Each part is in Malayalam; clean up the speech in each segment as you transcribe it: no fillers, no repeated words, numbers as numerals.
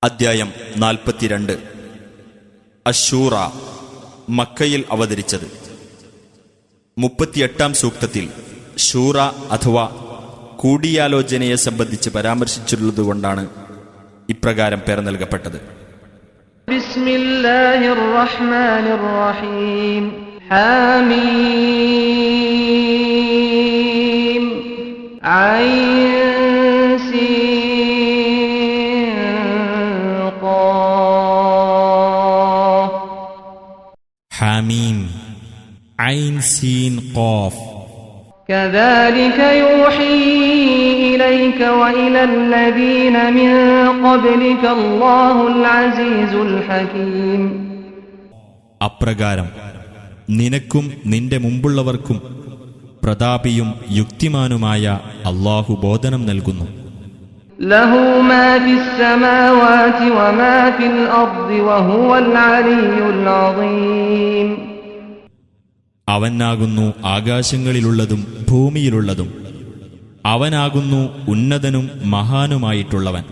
അദ്ധ്യായം 42. അശ്ശൂറ, മക്കയിൽ അവതരിച്ചത്. 38-ാം സൂക്തത്തിൽ ശൂറ അഥവാ കൂടിയാലോചനയെ സംബന്ധിച്ച് പരാമർശിച്ചിട്ടുള്ളതുകൊണ്ടാണ് ഇപ്രകാരം പേർ നൽകപ്പെട്ടത്. ബിസ്മില്ലാഹിർ റഹ്മാനിർ റഹീം. ഹാമീം ഐൻ സീൻ ഖാഫ്. ഹാമീം ഐൻ സീൻ ഖാഫ്. كذلك يوحي إليك وإلى الذين من قبلك الله العزيز الحكيم. അപ്രകാരം നിനക്കും നിന്റെ മുമ്പുള്ളവർക്കും പ്രതാപിയും യുക്തിമാനുമായ അല്ലാഹു ബോധനം നൽകുന്നു. له ما في السماوات وما في الأرض وهو العلي العظيم. അവനാകുന്നു ആകാശങ്ങളിലുള്ളതും ഭൂമിയിലുള്ളതും. അവനാകുന്നു ഉന്നതനും മഹാനുമായിട്ടുള്ളവൻ.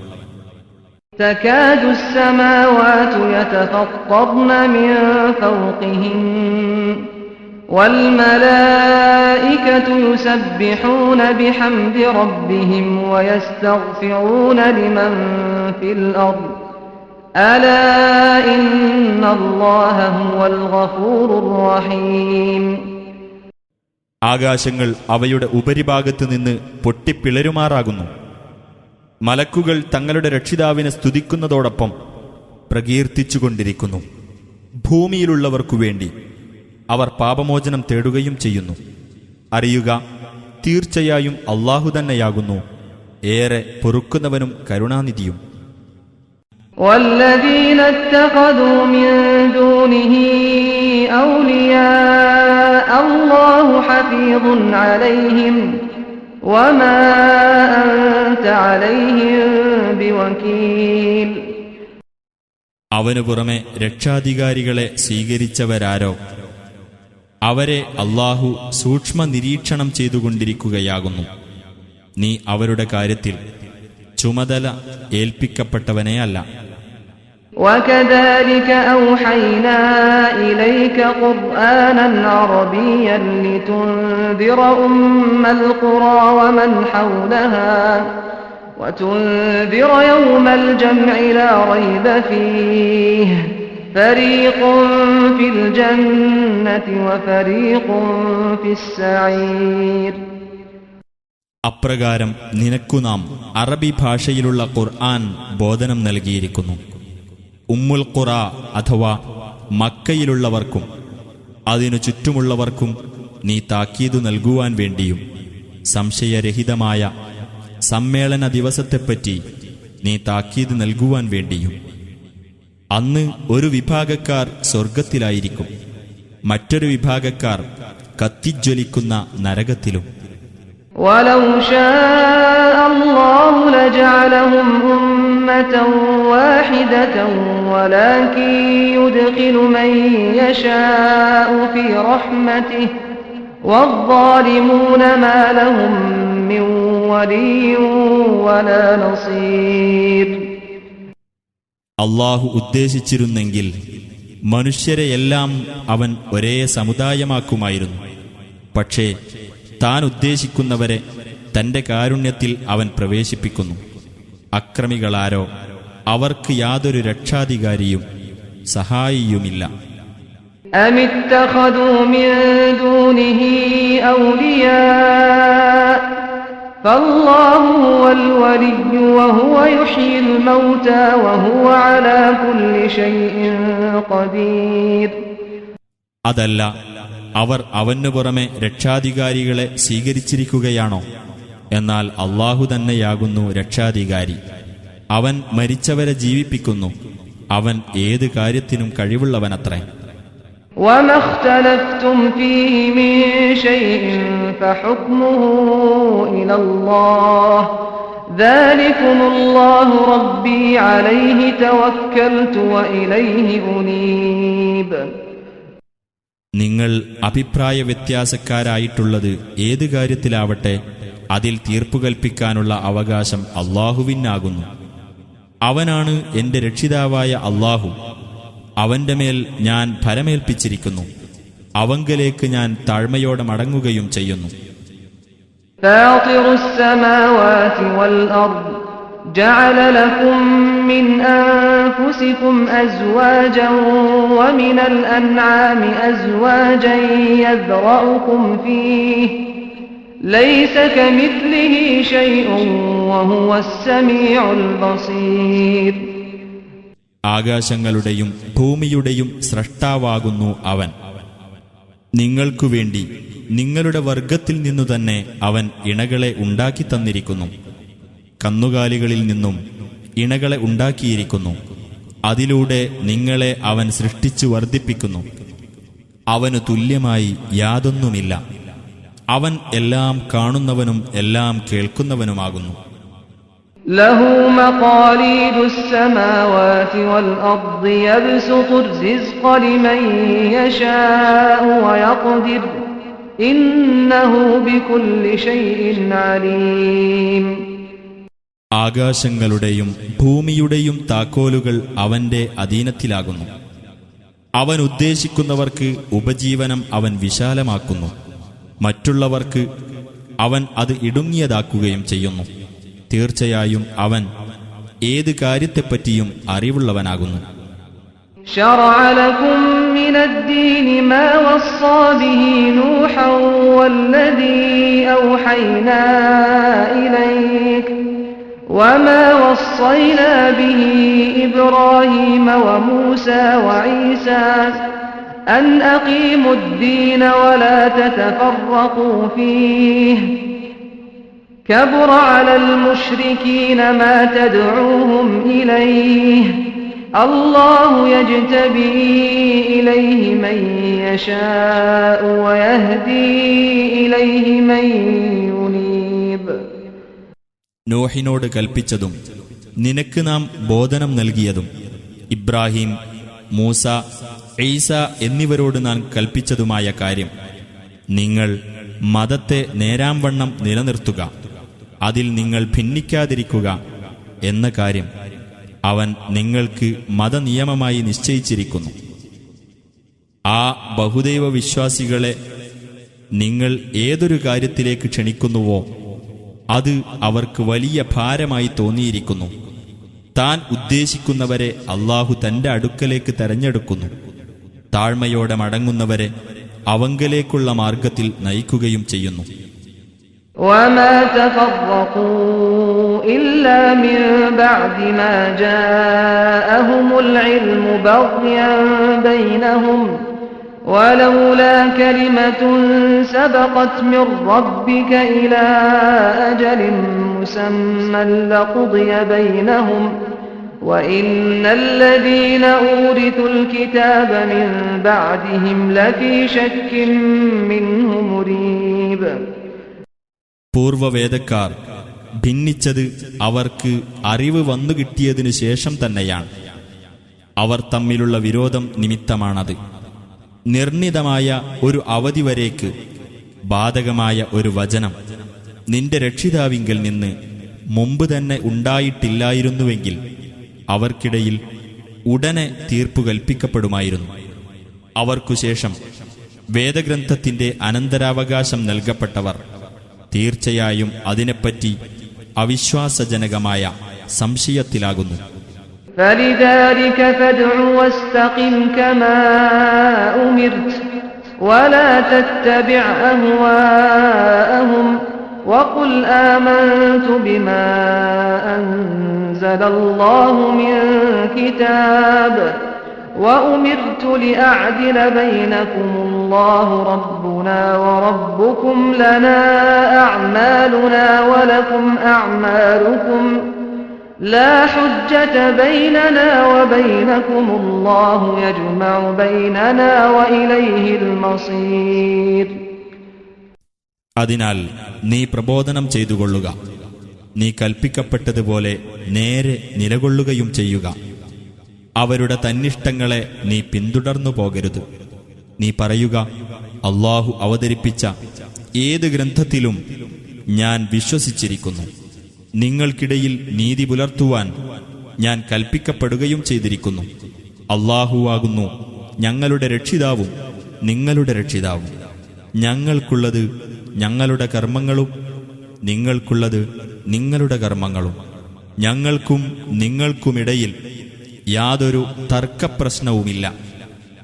تكاد السماوات يتفطرن من فوقهن والملائكة يسبحون بحمد ربهم ويستغفرون لمن في الأرض ألا إن الله هو الغفور الرحيم. ആകാശങ്ങൾ അവയുടെ ഉപരിഭാഗത്ത് നിന്ന് പൊട്ടിപ്പിളരുമാറാകുന്നു. മലക്കുകൾ തങ്ങളുടെ രക്ഷിതാവിനെ സ്തുതിക്കുന്നതോടൊപ്പം പ്രകീർത്തിച്ചുകൊണ്ടിരിക്കുന്നു. ഭൂമിയിലുള്ളവർക്കു വേണ്ടി അവർ പാപമോചനം തേടുകയും ചെയ്യുന്നു. അറിയുക, തീർച്ചയായും അല്ലാഹു തന്നെയാകുന്നു ഏറെ പൊറുക്കുന്നവനും കരുണാനിധിയും. والذين اتخذوا من دونه أولياء الله حفيظ عليهم وما أنت عليهم بوكيل. അവനു പുറമെ രക്ഷാധികാരികളെ സ്വീകരിച്ചവരാരോ അവരെ അല്ലാഹു സൂക്ഷ്മ നിരീക്ഷണം ചെയ്തുകൊണ്ടിരിക്കുകയാകുന്നു. നീ അവരുടെ കാര്യത്തിൽ ചുമതല ഏൽപ്പിക്കപ്പെട്ടവനെയല്ല. وكذلك أوحينا إليك قرآنا عربيا لتنذر أم القرى ومن حولها وتنذر يوم الجمع لا ريب فيه فريق في الجنة وفريق في السعير. അപ്രകാരം നിനക്കു നാം അറബി ഭാഷയിലുള്ള ഖുർആൻ ബോധനം നൽകിയിരിക്കുന്നു. ഉമ്മുൽ ഖുറ അഥവാ മക്കയിലുള്ളവർക്കും അതിനു ചുറ്റുമുള്ളവർക്കും നീ താക്കീതു നൽകുവാൻ വേണ്ടിയും സംശയരഹിതമായ സമ്മേളന ദിവസത്തെപ്പറ്റി നീ താക്കീത് നൽകുവാൻ വേണ്ടിയും. അന്ന് ഒരു വിഭാഗക്കാർ സ്വർഗത്തിലായിരിക്കും, മറ്റൊരു വിഭാഗക്കാർ കത്തിജ്വലിക്കുന്ന നരകത്തിലും. وَلَوْ شَاءَ اللَّهُ لَجَعَلَهُمْ أُمَّةً وَاحِدَةً وَلَكِن يُدْخِلُ مَن يَشَاءُ فِي رَحْمَتِهِ وَالظَّالِمُونَ مَا لَهُم مِّن وَلِيٍّ وَلَا نَصِيرٍ. അല്ലാഹു ഉദ്ദേശിച്ചിരുന്നെങ്കിൽ മനുഷ്യരെയെല്ലാം അവൻ ഒരേ സമുദായമാക്കുമായിരുന്നു. പക്ഷേ താൻ ഉദ്ദേശിക്കുന്നവരെ തന്റെ കാരുണ്യത്തിൽ അവൻ പ്രവേശിപ്പിക്കുന്നു. അക്രമികളാരോ അവർക്ക് യാതൊരു രക്ഷാധികാരിയും സഹായിയുമില്ല. أَمِ اتَّخَذُوا مِن دُونِهِ أَوْلِيَاءَ فَاللَّهُ هُوَ الْوَلِيُّ وَهُوَ يُحْيِي الْمَوْتَى وَهُوَ عَلَى كُلِّ شَيْءٍ قَدِيرٌ. അതല്ല, അവർ അവനു പുറമെ രക്ഷാധികാരികളെ സ്വീകരിച്ചിരിക്കുകയാണോ? എന്നാൽ അല്ലാഹു തന്നെയാകുന്നു രക്ഷാധികാരി. അവൻ മരിച്ചവരെ ജീവിപ്പിക്കുന്നു. അവൻ ഏത് കാര്യത്തിനും കഴിവുള്ളവനത്രേ. وَمَا اخْتَلَفْتُمْ فِيهِ مِن شَيْءٍ فَحُكْمُهُ إِلَى اللَّهِ ذَلِكُمُ اللَّهُ رَبِّي عَلَيْهِ تَوَكَّلْتُ وَإِلَيْهِ أُنِيبُ. നിങ്ങൾ അഭിപ്രായ വ്യത്യാസക്കാരായിട്ടുള്ളത് ഏത് കാര്യത്തിലാവട്ടെ അതിൽ തീർപ്പുകൽപ്പിക്കാനുള്ള അവകാശം അല്ലാഹുവിനാകുന്നു. അവനാണ് എന്റെ രക്ഷിതാവായ അല്ലാഹു. അവന്റെ മേൽ ഞാൻ ഭരമേൽപ്പിച്ചിരിക്കുന്നു. അവങ്കലേക്ക് ഞാൻ താഴ്മയോടെ മടങ്ങുകയും ചെയ്യുന്നു. ഫാത്തിറുസ് സമാവാതി വൽ അർദ് ജഅല ലക്കും മിൻ അൻഫുസികും അസ്വാജൻ വമിനൽ അൻആമി അസ്വാജൻ യദ്റഉകും ഫീഹി ലൈസ കമിത്ലിഹി ശൈഉൻ വഹുവസ് സമീഉൽ ബസീർ. ആകാശങ്ങളുടെയും ഭൂമിയുടെയും സ്രഷ്ടാവാകുന്നു അവൻ. നിങ്ങൾക്കുവേണ്ടി നിങ്ങളുടെ വർഗത്തിൽ നിന്നു തന്നെ അവൻ ഇണകളെ ഉണ്ടാക്കി തന്നിരിക്കുന്നു. കന്നുകാലികളിൽ നിന്നും ഇണകളെ ഉണ്ടാക്കിയിരിക്കുന്നു. അതിലൂടെ നിങ്ങളെ അവൻ സൃഷ്ടിച്ചു വർദ്ധിപ്പിക്കുന്നു. അവനു തുല്യമായി യാതൊന്നുമില്ല. അവൻ എല്ലാം കാണുന്നവനും എല്ലാം കേൾക്കുന്നവനുമാകുന്നു. ലഹു മഖാലീദുസ് സമാവാതി വൽ അർദി യബ്സുതു الرിസ്ഖ ലിമൻ യശാഉ വയഖ്ദിർ ഇന്നഹു ബികുല്ലി ശൈഇൻ അലീം. ആകാശങ്ങളുടെയും ഭൂമിയുടെയും താക്കോലുകൾ അവന്റെ അധീനത്തിലാകുന്നു. അവൻ ഉദ്ദേശിക്കുന്നവർക്ക് ഉപജീവനം അവൻ വിശാലമാക്കുന്നു. മറ്റുള്ളവർക്ക് അവൻ അത് ഇടുങ്ങിയതാക്കുകയും ചെയ്യുന്നു. തീർച്ചയായും അവൻ ഏത് കാര്യത്തെപ്പറ്റിയും അറിവുള്ളവനാകുന്നു. ശറഅ ലകും മിനദ്ദീനി മാ വസ്സാ ബിഹി നൂഹൻ വല്ലദീ ഔഹൈനാ ഇലൈക വമാ വസ്സൈനാ ബിഹി ഇബ്രാഹീമ വമൂസാ വഈസാ أن أقيموا الدين ولا تتفرقوا فيه كبر على المشركين ما تدعوهم إليه الله يجتبي إليه من يشاء ويهدي إليه من ينيب. നോഹിനോട് കൽപ്പിച്ചതും നിനക്ക് നാം ബോധനം നൽകിയതും ഇബ്രാഹിം, മൂസ, ഈസ എന്നിവരോട് നാം കൽപ്പിച്ചതുമായ കാര്യം, നിങ്ങൾ മതത്തെ നേരാംവണ്ണം നിലനിർത്തുക, അതിൽ നിങ്ങൾ ഭിന്നിക്കാതിരിക്കുക എന്ന കാര്യം അവൻ നിങ്ങൾക്ക് മതനിയമമായി നിശ്ചയിച്ചിരിക്കുന്നു. ആ ബഹുദൈവ വിശ്വാസികളെ നിങ്ങൾ ഏതൊരു കാര്യത്തിലേക്ക് ക്ഷണിക്കുന്നുവോ അത് അവർക്ക് വലിയ ഭാരമായി തോന്നിയിരിക്കുന്നു. താൻ ഉദ്ദേശിക്കുന്നവരെ അല്ലാഹു തന്റെ അടുക്കലേക്ക് തെരഞ്ഞെടുക്കുന്നു. താഴ്മയോടെ മടങ്ങുന്നവരെ അവങ്കലേക്കുള്ള മാർഗത്തിൽ നയിക്കുകയും ചെയ്യുന്നു. وما تفرقوا إلا من بعد ما جاءهم العلم بغيا بينهم ولولا كلمة سبقت من ربك إلى أجل مسمى لقضي بينهم وإن الذين أورثوا الكتاب من بعدهم لفي شك منه مريب. പൂർവവേദക്കാർ ഭിന്നിച്ചത് അവർക്ക് അറിവ് വന്നു കിട്ടിയതിനു ശേഷം തന്നെയാണ്. അവർ തമ്മിലുള്ള വിരോധം നിമിത്തമാണത്. നിർണിതമായ ഒരു അവധി വരേക്ക് ബാധകമായ ഒരു വചനം നിന്റെ രക്ഷിതാവിങ്കൽ നിന്ന് മുമ്പ് തന്നെ ഉണ്ടായിട്ടില്ലായിരുന്നുവെങ്കിൽ അവർക്കിടയിൽ ഉടനെ തീർപ്പു കൽപ്പിക്കപ്പെടുമായിരുന്നു. അവർക്കുശേഷം വേദഗ്രന്ഥത്തിന്റെ അനന്തരാവകാശം നൽകപ്പെട്ടവർ തീർച്ചയായും അതിനെപ്പറ്റി അവിശ്വാസജനകമായ സംശയത്തിലാകുന്നു. فلذلك فادع واستقم كما أمرت ولا تتبع أهواءهم وقل آمنت بما أنزل الله من كتاب وأمرت لأعدل بينكم الله ربنا وربكم لنا أعمالنا ولكم أعمالكم لا حجة بيننا وبينكم الله يجمع بيننا وإليه المصير. അതിനാൽ നീ പ്രബോധനം ചെയ്തുകൊള്ളുക, നീ കൽപ്പിക്കപ്പെട്ടതുപോലെ നേരെ നിലകൊള്ളുകയും ചെയ്യുക. അവരുടെ തന്നിഷ്ടങ്ങളെ നീ പിന്തുടർന്നു പോകരുത്. നീ പറയുക, അല്ലാഹു അവതരിപ്പിച്ച ഏത് ഗ്രന്ഥത്തിലും ഞാൻ വിശ്വസിച്ചിരിക്കുന്നു. നിങ്ങൾക്കിടയിൽ നീതി പുലർത്തുവാൻ ഞാൻ കൽപ്പിക്കപ്പെടുകയും ചെയ്തിരിക്കുന്നു. അല്ലാഹുവാകുന്നു ഞങ്ങളുടെ രക്ഷിതാവും നിങ്ങളുടെ രക്ഷിതാവും. ഞങ്ങൾക്കുള്ളത് ഞങ്ങളുടെ കർമ്മങ്ങളും നിങ്ങൾക്കുള്ളത് നിങ്ങളുടെ കർമ്മങ്ങളും. ഞങ്ങൾക്കും നിങ്ങൾക്കുമിടയിൽ യാതൊരു തർക്കപ്രശ്നവുമില്ല.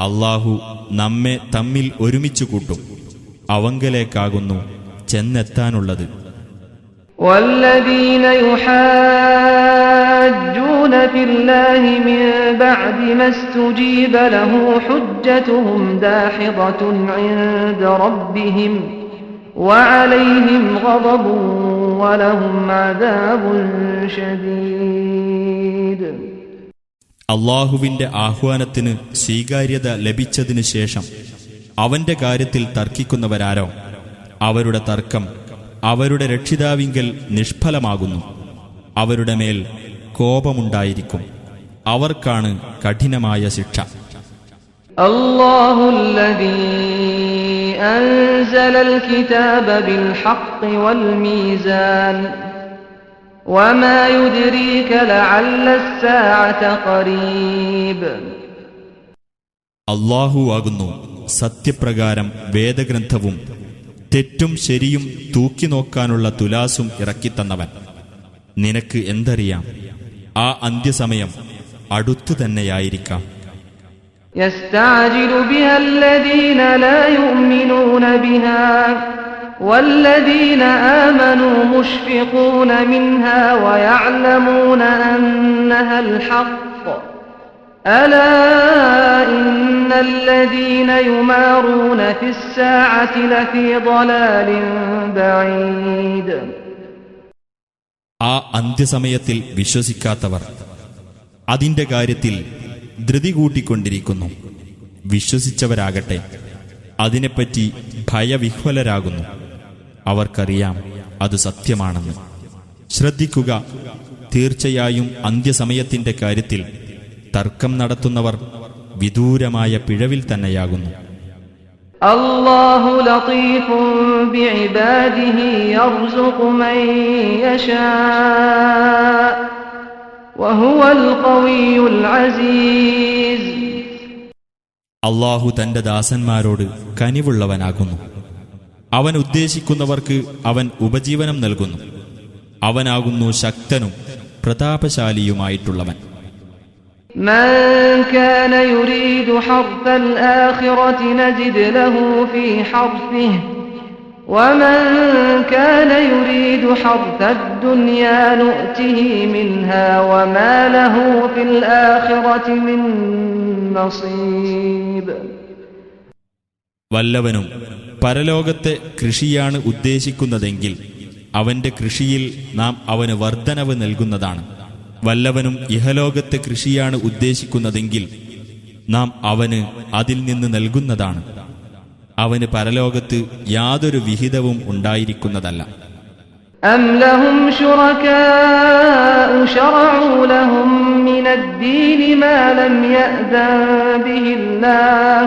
അല്ലാഹു നമ്മെ തമ്മിൽ ഒരുമിച്ചു കൂട്ടും. അവങ്കലേക്കാകുന്നു ചെന്നെത്താനുള്ളത്. والذين يحاجون في الله من بعد ما استجيب له حجتهم داحضة عند ربهم وعليهم غضب ولهم عذاب شديد. അള്ളാഹുവിന്റെ ആഹ്വാനത്തിന് സ്വീകാര്യത ലഭിച്ചതിനു ശേഷം അവന്റെ കാര്യത്തിൽ തർക്കിക്കുന്നവരാരോ അവരുടെ തർക്കം അവരുടെ രക്ഷിതാവിങ്കൽ നിഷ്ഫലമാകുന്നു. അവരുടെ മേൽ കോപമുണ്ടായിരിക്കും. അവർക്കാണ് കഠിനമായ ശിക്ഷ. അല്ലാഹുല്ലദീ അൻസലൽ കിതാബ ബിൽ ഹഖ് വൽ മീസാൻ വമാ യുദ്രീക ലഅല്ലസ് സാഅത ഖരീബ്. അല്ലാഹു ആകുന്നു സത്യപ്രകാരം വേദഗ്രന്ഥവും തെറ്റും ശരിയും തൂക്കി നോക്കാനുള്ള തുലാസും ഇറക്കിത്തന്നവൻ. നിനക്ക് എന്തറിയാം, ആ അന്ത്യസമയം അടുത്തു തന്നെയായിരിക്കാം. യസ്തഅജിലു ബിഹല്ലദീന ലാ യുഅ്മിനൂന ബിഹാ വല്ലദീന ആമനൂ മുശ്ഫിഖൂന മിൻഹാ വയഅലമൂന അന്നഹൽ ഹഖ് അലാ ഇന്നല്ലദീന യുമാറൂന ഫിസ്സാഅതി ലഫീ ളലാലിൻ ബഈദ്. ആ അന്ത്യസമയത്തിൽ വിശ്വസിക്കാത്തവർ അതിന്റെ കാര്യത്തിൽ ധൃതി കൂട്ടിക്കൊണ്ടിരിക്കുന്നു. വിശ്വസിച്ചവരാകട്ടെ അതിനെപ്പറ്റി ഭയവിഹ്വലരാകുന്നു. അവർക്കറിയാം അത് സത്യമാണെന്ന്. ശ്രദ്ധിക്കുക, തീർച്ചയായും അന്ത്യസമയത്തിന്റെ കാര്യത്തിൽ തർക്കം നടത്തുന്നവർ വിദൂരമായ പിഴവിൽ തന്നെയാകുന്നു. അല്ലാഹു ലതീഫുൻ ബിഇബാദിഹി യർസുഖു മൻ യശാ വഹുവൽ ഖവിയ്യുൽ അസീസ്. അല്ലാഹു തന്റെ ദാസന്മാരോട് കനിവുള്ളവനാകുന്നു. അവൻ ഉദ്ദേശിക്കുന്നവർക്ക് അവൻ ഉപജീവനം നൽകുന്നു. അവനാകുന്നു ശക്തനും പ്രതാപശാലിയുമായിട്ടുള്ളവൻ. من كان يريد حرث الآخرة نزد له في حرثه ومن كان يريد حرث الدنيا نؤته منها وما له في الآخرة من نصيب. വല്ലവനും പരലോകത്തെ കൃഷിയാണ് ഉദ്ദേശിക്കുന്നതെങ്കിൽ അവന്റെ കൃഷിയിൽ നാം അവന് വർധനവ് നൽകുന്നതാണ്. വല്ലവനും ഇഹലോകത്തെ കൃഷിയാണ് ഉദ്ദേശിക്കുന്നതെങ്കിൽ നാം അവന് അതിൽ നിന്ന് നൽകുന്നതാണ്. അവന് പരലോകത്ത് യാതൊരു വിഹിതവും ഉണ്ടായിരിക്കുന്നതല്ല. أم لهم شركاء شرعوا لهم من الدين ما لم يأذن به الله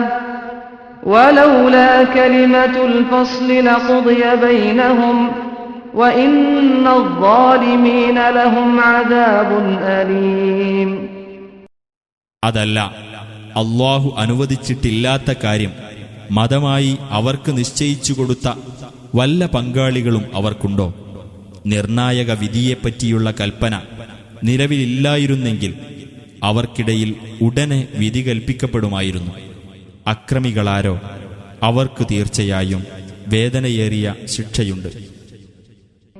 ولولا كلمة الفصل لقضي بينهم وإن الظالمين لهم عذاب أليم. അതല്ല, അല്ലാഹു അനുവദിച്ചിട്ടില്ലാത്ത കാര്യം മതമായി അവർക്ക് നിശ്ചയിച്ചു കൊടുത്ത വല്ല പങ്കാളികളും അവർക്കുണ്ടോ? നിർണായക വിധിയെപ്പറ്റിയുള്ള കൽപ്പന നിലവിലില്ലായിരുന്നെങ്കിൽ അവർക്കിടയിൽ ഉടനെ വിധി കൽപ്പിക്കപ്പെടുമായിരുന്നു. അക്രമികളാരോ അവർക്ക് തീർച്ചയായും വേദനയേറിയ ശിക്ഷയുണ്ട്.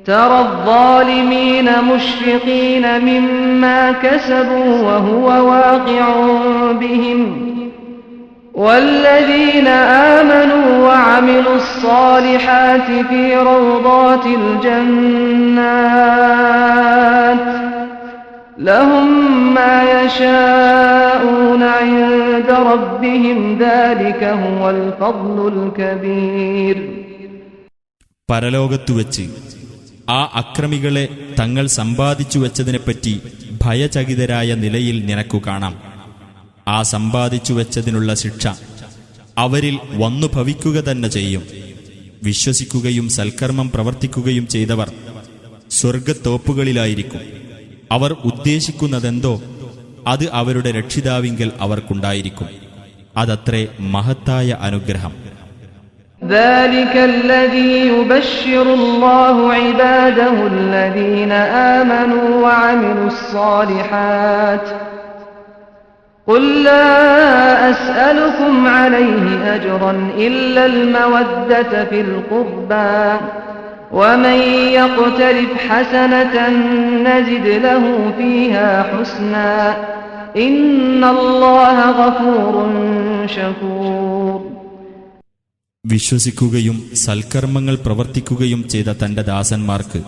ترى الظالمين مشفقين مما كسبوا وهو واقع بهم والذين آمنوا وعملوا الصالحات في روضات الجنات لهم ما يشاءون عند ربهم ذلك هو الفضل الكبير. പരലോകത്തുവെച്ച് ആ അക്രമികളെ തങ്ങൾ സമ്പാദിച്ചു വെച്ചതിനെപ്പറ്റി ഭയചകിതരായ നിലയിൽ നിനക്കു കാണാം. ആ സമ്പാദിച്ചു വെച്ചതിനുള്ള ശിക്ഷ അവരിൽ വന്നു ഭവിക്കുക തന്നെ ചെയ്യും. വിശ്വസിക്കുകയും സൽക്കർമ്മം പ്രവർത്തിക്കുകയും ചെയ്തവർ സ്വർഗത്തോപ്പുകളിലായിരിക്കും. അവർ ഉദ്ദേശിക്കുന്നതെന്തോ അത് അവരുടെ രക്ഷിതാവിങ്കൽ അവർക്കുണ്ടായിരിക്കും. അതത്രേ മഹത്തായ അനുഗ്രഹം. ذلك الذي يبشر الله عباده الذين آمنوا وعملوا الصالحات قل لا أسألكم عليه أجرا إلا المودة في القربى ومن يقترف حسنة نزد له فيها حسنا إن الله غفور شكور. വിശ്വസിക്കുകയും സൽക്കർമ്മങ്ങൾ പ്രവർത്തിക്കുകയും ചെയ്ത തന്റെ ദാസന്മാർക്ക്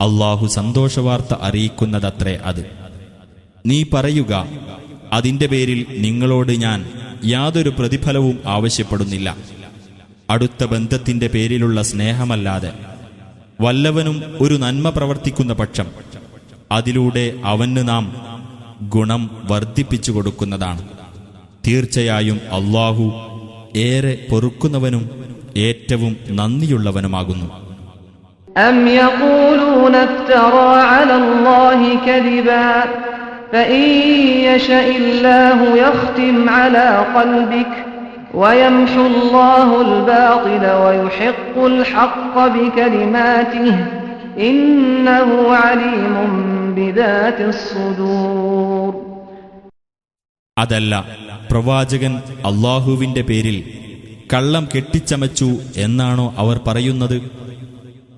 അല്ലാഹു സന്തോഷവാർത്ത അറിയിക്കുന്നതത്രേ അത്. നീ പറയുക, അതിന്റെ പേരിൽ നിങ്ങളോട് ഞാൻ യാതൊരു പ്രതിഫലവും ആവശ്യപ്പെടുന്നില്ല. അടുത്ത ബന്ധത്തിന്റെ പേരിലുള്ള സ്നേഹമല്ലാതെ വല്ലവനും ഒരു നന്മ പ്രവർത്തിക്കുന്ന പക്ഷം അതിലൂടെ അവന് നാം ഗുണം വർദ്ധിപ്പിച്ചു കൊടുക്കുന്നതാണ്. തീർച്ചയായും അല്ലാഹു ഏറെ പൊറുക്കുന്നവനും ഏറ്റവും നന്ദിയുള്ളവനുമാകുന്നു. أم يقولون افترى على الله كذبا فإن يشأ الله يختم على قلبك ويمحو الله الباطل ويحق الحق بكلماته إنه عليم بذات الصدور. അതല്ല, പ്രവാചകൻ അല്ലാഹുവിന്റെ പേരിൽ കള്ളം കെട്ടിച്ചമച്ചു എന്നാണോ അവർ പറയുന്നത്?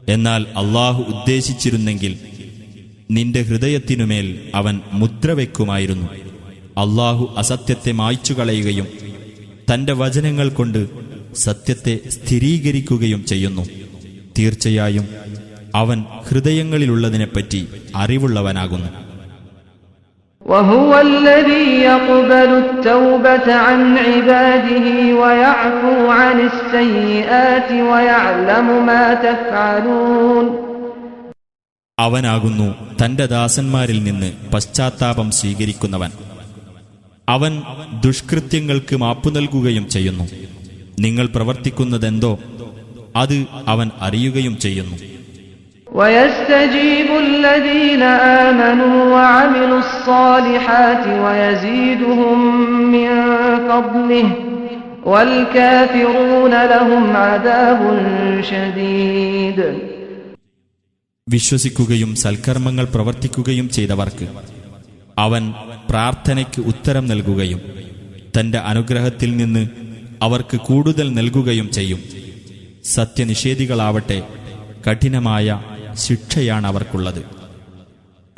എന്നാൽ അല്ലാഹു ഉദ്ദേശിച്ചിരുന്നെങ്കിൽ നിന്റെ ഹൃദയത്തിനുമേൽ അവൻ മുദ്ര വയ്ക്കുമായിരുന്നു. അല്ലാഹു അസത്യത്തെ മായ്ച്ചു കളയുകയും തന്റെ വചനങ്ങൾ കൊണ്ട് സത്യത്തെ സ്ഥിരീകരിക്കുകയും ചെയ്യുന്നു. തീർച്ചയായും അവൻ ഹൃദയങ്ങളിലുള്ളതിനെപ്പറ്റി അറിവുള്ളവനാകുന്നു. وهو الذي يقبل التوبة عن عباده ويعفو عن السيئات ويعلم ما تفعلون. അവനാകുന്നു തന്റെ ദാസന്മാരിൽ നിന്ന് പശ്ചാത്താപം സ്വീകരിക്കുന്നവൻ. അവൻ ദുഷ്കൃത്യങ്ങൾക്ക് മാപ്പു നൽകുകയും ചെയ്യുന്നു. നിങ്ങൾ പ്രവർത്തിക്കുന്നതെന്തോ അത് അവൻ അറിയുകയും ചെയ്യുന്നു. ويستجيب الذين آمنوا وعملوا الصالحات ويزيدهم من فضله والكافرون لهم عذاب شديد. വിശ്വസിക്കുകയും സൽക്കർമ്മങ്ങൾ പ്രവർത്തിക്കുകയും ചെയ്തവർക്ക് അവൻ പ്രാർത്ഥനയ്ക്ക് ഉത്തരം നൽകുകയും തന്റെ അനുഗ്രഹത്തിൽ നിന്ന് അവർക്ക് കൂടുതൽ നൽകുകയും ചെയ്യും. സത്യനിഷേധികളാവട്ടെ കഠിനമായ ശിക്ഷയാണ് അവർക്കുള്ളത്.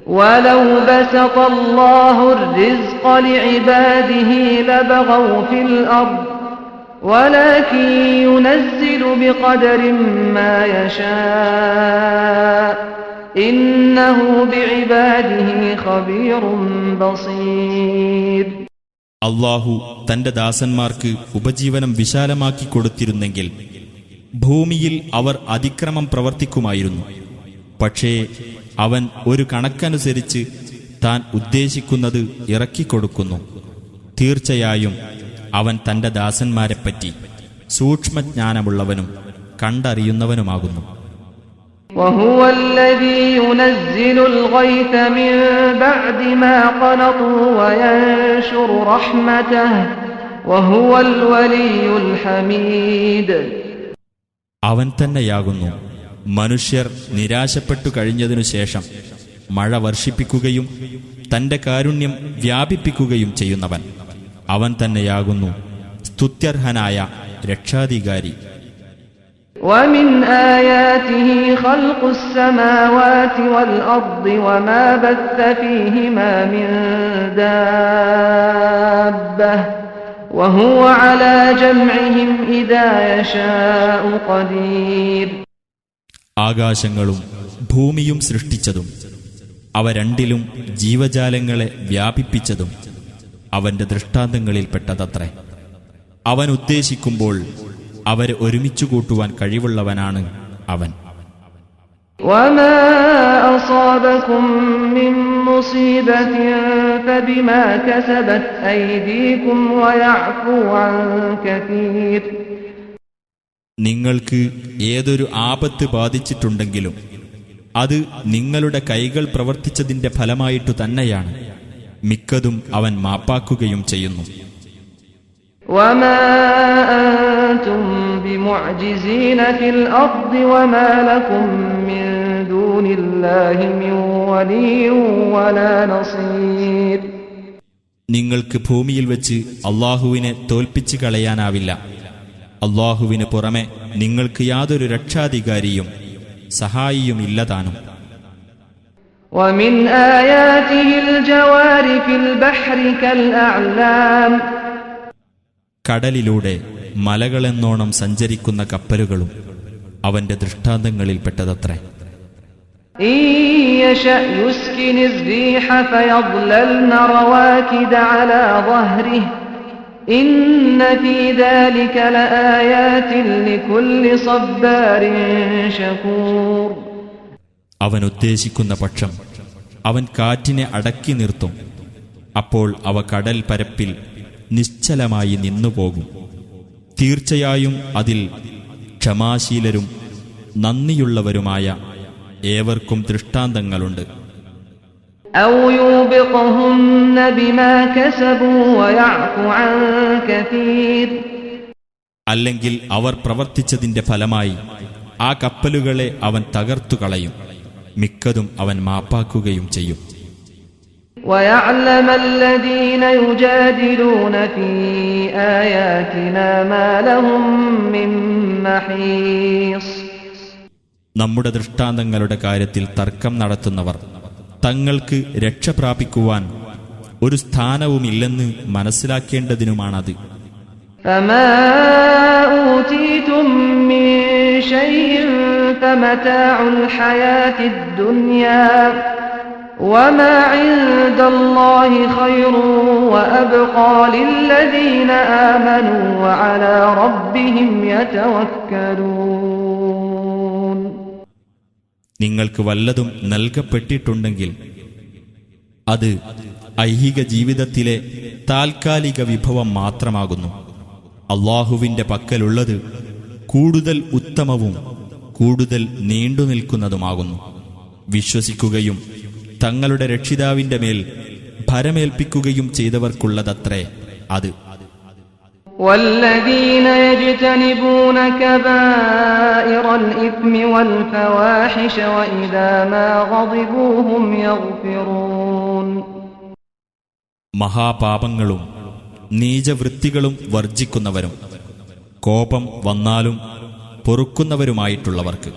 وَلَوْ بَسَطَ اللَّهُ الرِّزْقَ لِعِبَادِهِ لَبَغَوْا فِي الْأَرْضِ وَلَكِن يُنَزِّلُ بِقَدَرٍ مَّا يَشَاءُ إِنَّهُ بِعِبَادِهِ خَبِيرٌ بَصِيرٌ. അല്ലാഹു തന്റെ ദാസന്മാർക്ക് ഉപജീവനം വിശാലമാക്കി കൊടുത്തിരുന്നെങ്കിൽ ഭൂമിയിൽ അവർ അതിക്രമം പ്രവർത്തിക്കുമായിരുന്നു. പക്ഷേ അവൻ ഒരു കണക്കനുസരിച്ച് താൻ ഉദ്ദേശിക്കുന്നത് ഇറക്കിക്കൊടുക്കുന്നു. തീർച്ചയായും അവൻ തന്റെ ദാസന്മാരെപ്പറ്റി സൂക്ഷ്മജ്ഞാനമുള്ളവനും കണ്ടറിയുന്നവനുമാകുന്നു. وهو الذي ينزل الغيث من بعد ما قنطوا وينشر رحمته وهو الولي الحميد. അവൻ തന്നെയാകുന്നു മനുഷ്യർ നിരാശപ്പെട്ടു കഴിഞ്ഞതിനു ശേഷം മഴ വർഷിപ്പിക്കുകയും തന്റെ കാരുണ്യം വ്യാപിപ്പിക്കുകയും ചെയ്യുന്നവൻ. അവൻ തന്നെയാകുന്നു സ്തുത്യർഹനായ രക്ഷാധികാരി. ومن آياته خلق السماوات والأرض وما بث فيهما من دابة وهو على جمعهم إذا يشاء قدير. ആകാശങ്ങളും ഭൂമിയും സൃഷ്ടിച്ചതും അവ രണ്ടിലും ജീവജാലങ്ങളെ വ്യാപിപ്പിച്ചതും അവന്റെ ദൃഷ്ടാന്തങ്ങളിൽപ്പെട്ടതത്രേ. അവൻ ഉദ്ദേശിക്കുമ്പോൾ അവരെ ഒരുമിച്ചു കൂട്ടുവാൻ കഴിവുള്ളവനാണ് അവൻ. وما أصابكم من مصيبة فبما كسبت أيديكم ويعفو عن كثير. നിങ്ങൾക്ക് ഏതൊരു ആപത്ത് ബാധിച്ചിട്ടുണ്ടെങ്കിലും അത് നിങ്ങളുടെ കൈകൾ പ്രവർത്തിച്ചതിന്റെ ഫലമായിട്ടു തന്നെയാണ്. മിക്കതും അവൻ മാപ്പാക്കുകയും ചെയ്യുന്നു. وما أنتم بمعجزين في الأرض وما لكم من دون الله من ولي ولا نصير. നിങ്ങൾക്ക് ഭൂമിയിൽ വെച്ച് അള്ളാഹുവിനെ തോൽപ്പിച്ചു കളയാനാവില്ല. അള്ളാഹുവിന് പുറമെ നിങ്ങൾക്ക് യാതൊരു രക്ഷാധികാരിയും സഹായിയും ഇല്ലതാനും. ومن آياته الجوار في البحر كالأعلام. കടലിലൂടെ മലകളെന്നോണം സഞ്ചരിക്കുന്ന കപ്പലുകളും അവന്റെ ദൃഷ്ടാന്തങ്ങളിൽപ്പെട്ടതത്രേ. إن يشأ يسكن الريح فيظللن رواكد على ظهره إن في ذلك لآيات لكل صبار شكور. അവൻ ഉദ്ദേശിക്കുന്ന പക്ഷം അവൻ കാറ്റിനെ അടക്കി നിർത്തും. അപ്പോൾ അവ കടൽ പരപ്പിൽ നിശ്ചലമായി നിന്നുപോകും. തീർച്ചയായും അതിൽ ക്ഷമാശീലരും നന്ദിയുള്ളവരുമായ ഏവർക്കും ദൃഷ്ടാന്തങ്ങളുണ്ട്. أو يوبقهن بما كسبوا ويعفو عن كثير. അല്ലെങ്കിൽ അവർ പ്രവർത്തിച്ചതിന്റെ ഫലമായി ആ കപ്പലുകളെ അവൻ തകർത്തുകളയും. മിക്കതും അവൻ മാപ്പാക്കുകയും ചെയ്യും. ويعلم الذين يجادلون في آياتنا ما لهم من محيص. നമ്മുടെ ദൃഷ്ടാന്തങ്ങളുടെ കാര്യത്തിൽ തർക്കം നടത്തുന്നവർ തങ്ങൾക്ക് രക്ഷ പ്രാപിക്കുവാൻ ഒരു സ്ഥാനവുമില്ലെന്ന് മനസ്സിലാക്കേണ്ടതിനുമാണത്. فما أوتيتم من شيء فمتاع الحياة الدنيا وما عند الله خير وأبقى للذين آمنوا وعلى ربهم يتوكلون. നിങ്ങൾക്ക് വല്ലതും നൽകപ്പെട്ടിട്ടുണ്ടെങ്കിൽ അത് ഐഹിക ജീവിതത്തിലെ താൽക്കാലിക വിഭവം മാത്രമാകുന്നു. അള്ളാഹുവിന്റെ പക്കലുള്ളത് കൂടുതൽ ഉത്തമവും കൂടുതൽ നീണ്ടുനിൽക്കുന്നതുമാകുന്നു. വിശ്വസിക്കുകയും തങ്ങളുടെ രക്ഷിതാവിന്റെ മേൽ ഭരമേൽപ്പിക്കുകയും ചെയ്തവർക്കുള്ളതത്രേ അത്. والذين يجتنبون كبائر الإثم والفواحش وإذا ما غضبوا هم يغفرون. മഹാപാപങ്ങളും നീചവൃത്തികളും വർജിക്കുന്നവരും കോപം വന്നാലും പൊറുക്കുന്നവരുമായിട്ടുള്ളവർക്ക്.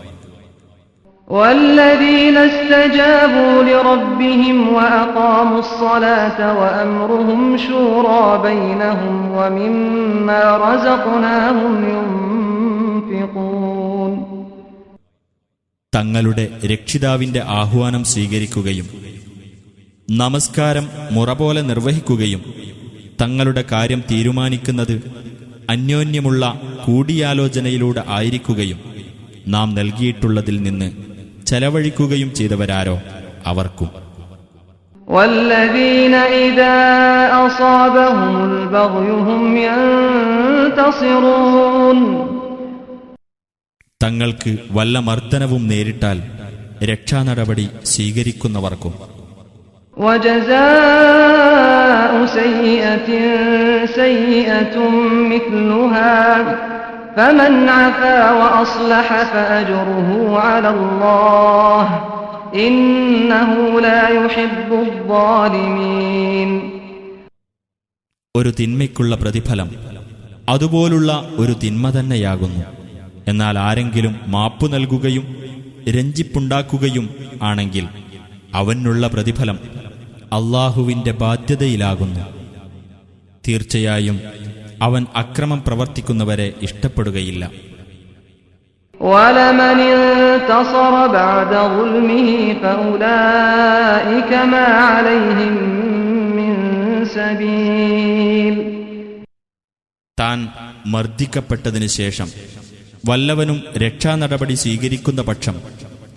والذين استجابوا لربهم وأقاموا الصلاة وأمرهم شورى بينهم ومما رزقناهم ينفقون. തങ്ങളുടെ രക്ഷിതാവിന്റെ ആഹ്വാനം സ്വീകരിക്കുകയും നമസ്കാരം മുറപോലെ നിർവഹിക്കുകയും തങ്ങളുടെ കാര്യം തീരുമാനിക്കുന്നത് അന്യോന്യമുള്ള കൂടിയാലോചനയിലൂടെ ആയിരിക്കുകയും നാം നൽകിയിട്ടുള്ളതിൽ നിന്ന് ചെലവഴിക്കുകയും ചെയ്തവരാരോ അവർക്കും. والذين إذا أصابهم البغي هم ينتصرون. തങ്ങൾക്ക് വല്ല മർദ്ദനവും നേരിട്ടാൽ രക്ഷാനടപടി സ്വീകരിക്കുന്നവർക്കും. وجزاء سيئة سيئة مثلها فمن عفا وأصلح فأجره على الله إنه لا يحب الظالمين. ഒരു തിന്മയ്ക്കുള്ള പ്രതിഫലം അതുപോലുള്ള ഒരു തിന്മ തന്നെയാകുന്നു. എന്നാൽ ആരെങ്കിലും മാപ്പു നൽകുകയും രഞ്ജിപ്പുണ്ടാക്കുകയും ആണെങ്കിൽ അവനുള്ള പ്രതിഫലം അള്ളാഹുവിന്റെ ബാധ്യതയിലാകുന്നു. തീർച്ചയായും അവൻ അക്രമം പ്രവർത്തിക്കുന്നവരെ ഇഷ്ടപ്പെടുകയില്ല. وَلَمَنِ انتَصَرَ بَعْدَ ظُلْمِهِ فَأُولَئِكَ مَا عَلَيْهِمْ مِنْ سَبِيلٍ. താൻ മർദ്ദിക്കപ്പെട്ടതിനു ശേഷം വല്ലവനും രക്ഷാനടപടി സ്വീകരിക്കുന്ന പക്ഷം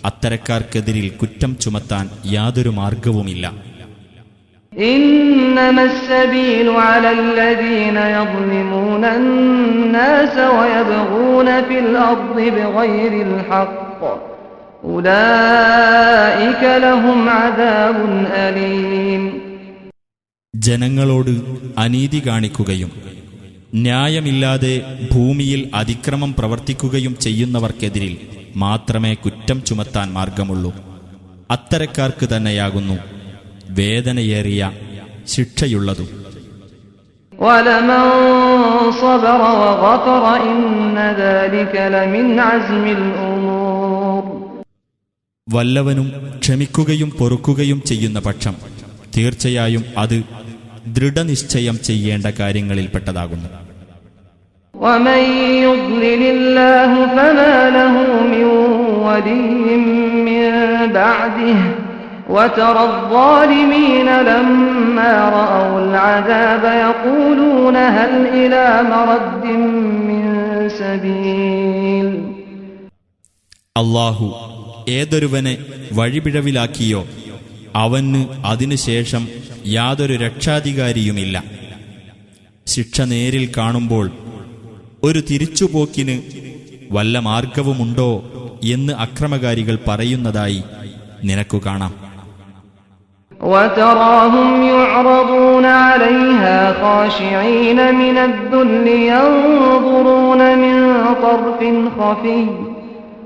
അത്തരക്കാർക്കെതിരിൽ കുറ്റം ചുമത്താൻ യാതൊരു മാർഗവുമില്ല. إنما السبيل على الذين يظلمون الناس ويبغون في الأرض بغير الحق أولئك لهم عذاب أليم. ജനങ്ങളോട് അനീതി കാണിക്കുകയും ന്യായമില്ലാതെ ഭൂമിയിൽ അതിക്രമം പ്രവർത്തിക്കുകയും ചെയ്യുന്നവർക്കെതിരിൽ മാത്രമേ കുറ്റം ചുമത്താൻ മാർഗമുള്ളൂ. അത്തരക്കാർക്ക് തന്നെയാകുന്നു വേദനയേറിയ ശിക്ഷയുള്ളതും. وَلَمَنْ صَبَرَ وَغَفَرَ إِنَّ ذَلِكَ لَمِنْ عَزْمِ الْأُمُورِ. വല്ലവനും ക്ഷമിക്കുകയും പൊറുക്കുകയും ചെയ്യുന്ന പക്ഷം തീർച്ചയായും അത് ദൃഢനിശ്ചയം ചെയ്യേണ്ട കാര്യങ്ങളിൽപ്പെട്ടതാകുന്നു. وَمَنْ يُضْلِلِ اللَّهُ فَمَا لَهُ مِنْ وَلِيٍّ مِّن بَعْدِهِ وَتَرَى الظَّالِمِينَ لَمَّا رَأَوُا الْعَذَابَ يَقُولُونَ هَلْ إِلَى مَرَدٍّ مِّن سَبِيلٍ. അല്ലാഹു ഏതൊരുവനെ വഴിപിഴവിലാക്കിയോ അവന് അതിനുശേഷം യാതൊരു രക്ഷാധികാരിയുമില്ല. ശിക്ഷ നേരിൽ കാണുമ്പോൾ ഒരു തിരിച്ചുപോക്കിന് വല്ല മാർഗവുമുണ്ടോ എന്ന് അക്രമകാരികൾ പറയുന്നതായി നിനക്കു കാണാം. وَتَرَاهُمْ يُعْرَضُونَ عَلَيْهَا خَاشِعِينَ مِنَ الذُّلِّ يَنظُرُونَ مِنْ طَرْفٍ خَفِيٍّ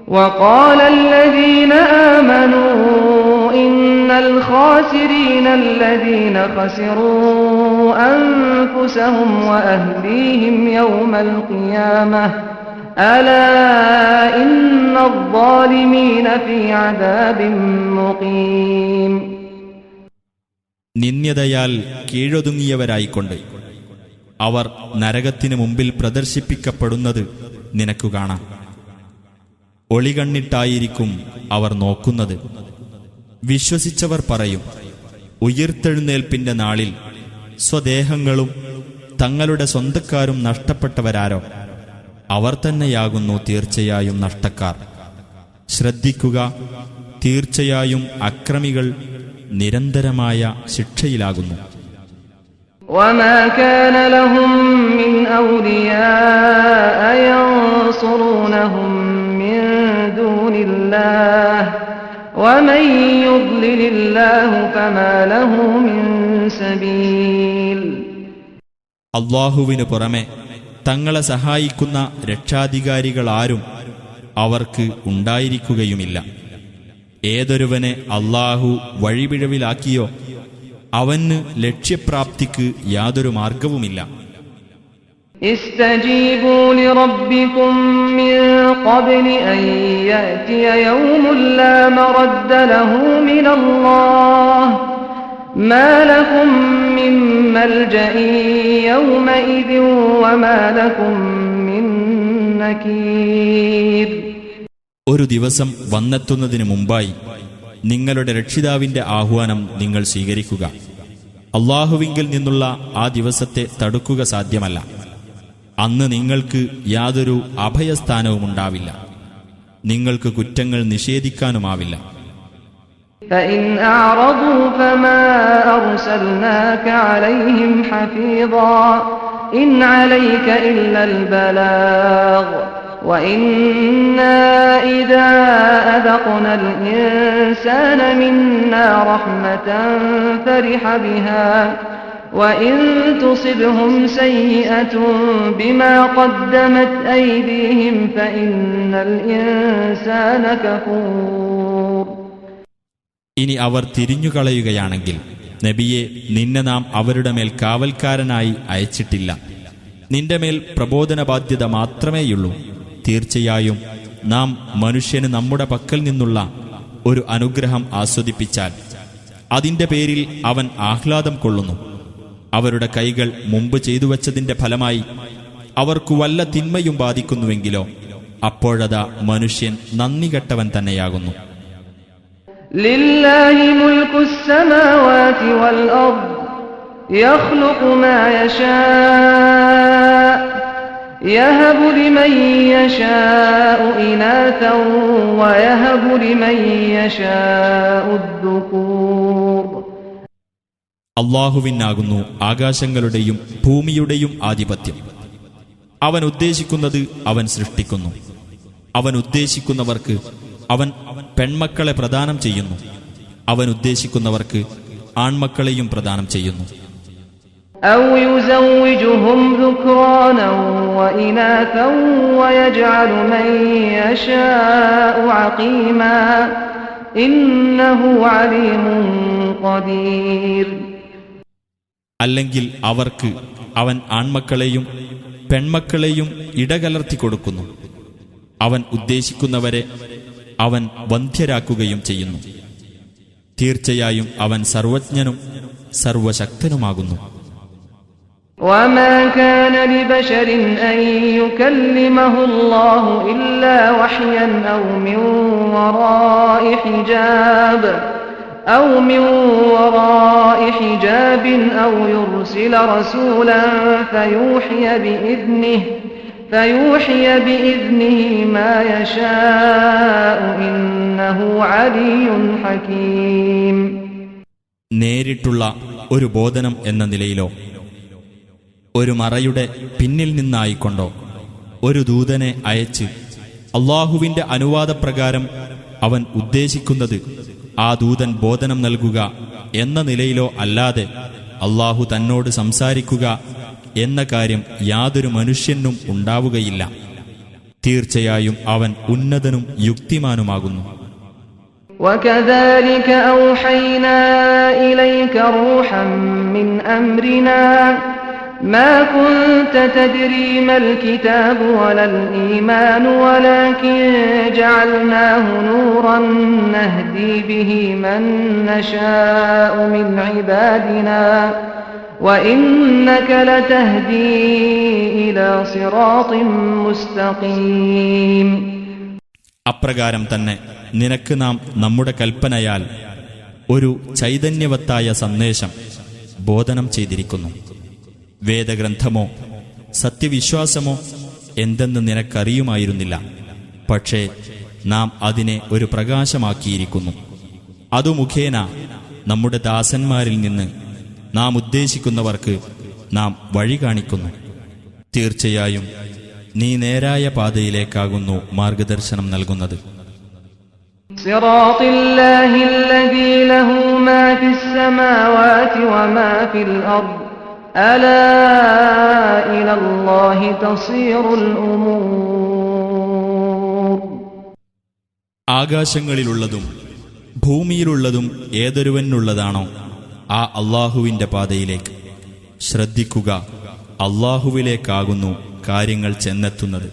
وَقَالَ الَّذِينَ آمَنُوا إِنَّ الْخَاسِرِينَ الَّذِينَ خَسِرُوا أَنفُسَهُمْ وَأَهْلِيهِمْ يَوْمَ الْقِيَامَةِ أَلَا إِنَّ الظَّالِمِينَ فِي عَذَابٍ مُقِيمٍ. നിന്ദ്യതയാൽ കീഴൊതുങ്ങിയവരായിക്കൊണ്ട് അവർ നരകത്തിനു മുമ്പിൽ പ്രദർശിപ്പിക്കപ്പെടുന്നത് നിനക്കു കാണാം. ഒളികണ്ണിട്ടായിരിക്കും അവർ നോക്കുന്നത്. വിശ്വസിച്ചവർ പറയും, ഉയിർത്തെഴുന്നേൽപ്പിന്റെ നാളിൽ സ്വദേഹങ്ങളും തങ്ങളുടെ സ്വന്തക്കാരും നഷ്ടപ്പെട്ടവരാരോ അവർ തന്നെയാകുന്നു തീർച്ചയായും നഷ്ടക്കാർ. ശ്രദ്ധിക്കുക, തീർച്ചയായും അക്രമികൾ നിരന്തരമായ ശിക്ഷയിലാകുന്നു. وَمَا كَانَ لَهُم مِّنْ أَوْلِيَاءَ يَنصُرُونَهُم مِّن دُونِ اللَّهِ وَمَن يُضْلِلِ اللَّهُ فَمَا لَهُ مِن سَبِيلٍ. അല്ലാഹുവിനു പുറമെ തങ്ങളെ സഹായിക്കുന്ന രക്ഷാധികാരികളാരും അവർക്ക് ഉണ്ടായിരിക്കുകയുമില്ല. ഏതൊരുവനെ അല്ലാഹു വഴിപിഴവിലാക്കിയോ അവന് ലക്ഷ്യപ്രാപ്തിക്ക് യാതൊരു മാർഗവുമില്ല. استجيبوا لربكم من قبل أن يأتي يوم لا مرد له من الله ما لكم من ملجأ يومئذ وما لكم من نكير. ഒരു ദിവസം വന്നെത്തുന്നതിന് മുമ്പായി നിങ്ങളുടെ രക്ഷിതാവിന്റെ ആഹ്വാനം നിങ്ങൾ സ്വീകരിക്കുക. അല്ലാഹുവിങ്കിൽ നിന്നുള്ള ആ ദിവസത്തെ തടുക്കുക സാധ്യമല്ല. അന്ന് നിങ്ങൾക്ക് യാതൊരു അഭയസ്ഥാനവുമുണ്ടാവില്ല. നിങ്ങൾക്ക് കുറ്റങ്ങൾ നിഷേധിക്കാനുമാവില്ല. فإن أعرضوا فما أرسلناك عليهم حفيظا إن عليك إلا البلاغ وإنا إذا أذقنا الإنسان منا رحمة فرح بها وإن تصبهم سيئة بما قدمت أيديهم فإن الإنسان كفور. ഇനി അവർ തിരിഞ്ഞുകളയുകയാണെങ്കിൽ നബിയെ, നിന്നെ നാം അവരുടെ മേൽ കാവൽക്കാരനായി അയച്ചിട്ടില്ല. നിന്റെ മേൽ പ്രബോധന ബാധ്യത മാത്രമേയുള്ളൂ. തീർച്ചയായും നാം മനുഷ്യന് നമ്മുടെ പക്കൽ നിന്നുള്ള ഒരു അനുഗ്രഹം ആസ്വദിപ്പിച്ചാൽ അതിന്റെ പേരിൽ അവൻ ആഹ്ലാദം കൊള്ളുന്നു. അവരുടെ കൈകൾ മുമ്പ് ചെയ്തു വച്ചതിന്റെ ഫലമായി അവർക്കു വല്ല തിന്മയും ബാധിക്കുന്നുവെങ്കിലോ അപ്പോഴതാ മനുഷ്യൻ നന്ദി കെട്ടവൻ തന്നെയാകുന്നു. ലില്ലാഹി മുൽക്കുസ് സമാവാതി വൽ അർദ് യഖ്ലുഖു മാ യശാ യഹബു ലിമൻ യശാഉ ഇനാഥൻ വയഹബു ലിമൻ യശാഉ അദ്ദുകൂർ. അല്ലാഹുവിനാകുന്നു ആകാശങ്ങളുടെയും ഭൂമിയുടെയും ആധിപത്യം. അവൻ ഉദ്ദേശിക്കുന്നത് അവൻ സൃഷ്ടിക്കുന്നു. അവൻ ഉദ്ദേശിക്കുന്നവർക്ക് അവൻ പെൺമക്കളെ പ്രദാനം ചെയ്യുന്നു. അവൻ ഉദ്ദേശിക്കുന്നവർക്ക് ആൺമക്കളെയും പ്രദാനം ചെയ്യുന്നു. أو يزوجهم ذكرانا وإناثا ويجعل من يشاء عقيما إنه عليم قدير. അല്ലെങ്കിൽ അവർക്ക് അവൻ ആൺമക്കളെയും പെൺമക്കളെയും ഇടകലർത്തി കൊടുക്കുന്നു. അവൻ ഉദ്ദേശിക്കുന്നവരെ അവൻ വന്ധ്യരാക്കുകയും ചെയ്യുന്നു. തീർച്ചയായും അവൻ സർവജ്ഞനും സർവശക്തനുമാകുന്നു. وما كان لبشر أن يكلمه الله إلا وحيا أو من وراء حجاب أو يرسل رسولا فيوحي بإذنه ما يشاء إنه علي حكيم. നേരിട്ടുള്ള ഒരു ബോധനം എന്ന നിലയിലോ ഒരു മറയുടെ പിന്നിൽ നിന്നായിക്കൊണ്ടോ ഒരു ദൂതനെ അയച്ച് അള്ളാഹുവിന്റെ അനുവാദപ്രകാരം അവൻ ഉദ്ദേശിക്കുന്നത് ആ ദൂതൻ ബോധനം നൽകുക എന്ന നിലയിലോ അല്ലാതെ അള്ളാഹു തന്നോട് സംസാരിക്കുക എന്ന കാര്യം യാതൊരു മനുഷ്യനും ഉണ്ടാവുകയില്ല. തീർച്ചയായും അവൻ ഉന്നതനും യുക്തിമാനുമാകുന്നു. وكذلك أوحينا إليك روحا من أمرنا ما كنت تدري ما الكتاب ولا الإيمان ولكن جعلناه نورا نهدي به من نشاء من عبادنا وإنك لتهدي إلى صراط مستقيم. അപ്രകാരം തന്നെ നിനക്ക് നാം നമ്മുടെ കൽപ്പനയാൽ ഒരു ചൈതന്യവത്തായ സന്ദേശം ബോധനം ചെയ്തിരിക്കുന്നു. വേദഗ്രന്ഥമോ സത്യവിശ്വാസമോ എന്തെന്ന് നിനക്കറിയുമായിരുന്നില്ല. പക്ഷേ നാം അതിനെ ഒരു പ്രകാശമാക്കിയിരിക്കുന്നു. അതു മുഖേന നമ്മുടെ ദാസന്മാരിൽ നിന്ന് നാം ഉദ്ദേശിക്കുന്നവർക്ക് നാം വഴി കാണിക്കുന്നു. തീർച്ചയായും നീ നേരായ പാതയിലേക്കാകുന്നു മാർഗദർശനം നൽകുന്നത്. സിറാത്തില്ലാഹി അല്ലദീ ലഹു മാ ഫിസ് സമാവാതി വമാ ഫിൽ അർദ് അലാ ഇലല്ലാഹി തസീറുൽ ഉമൂർ. ആകാശങ്ങളിലുള്ളതും ഭൂമിയിലുള്ളതും ഏതൊരുവനുള്ളതാണോ ആ അള്ളാഹുവിന്റെ പാതയിലേക്ക് ശ്രദ്ധിക്കുക. അള്ളാഹുവിലേക്കാകുന്നു കാര്യങ്ങൾ ചെന്നെത്തുന്നത്.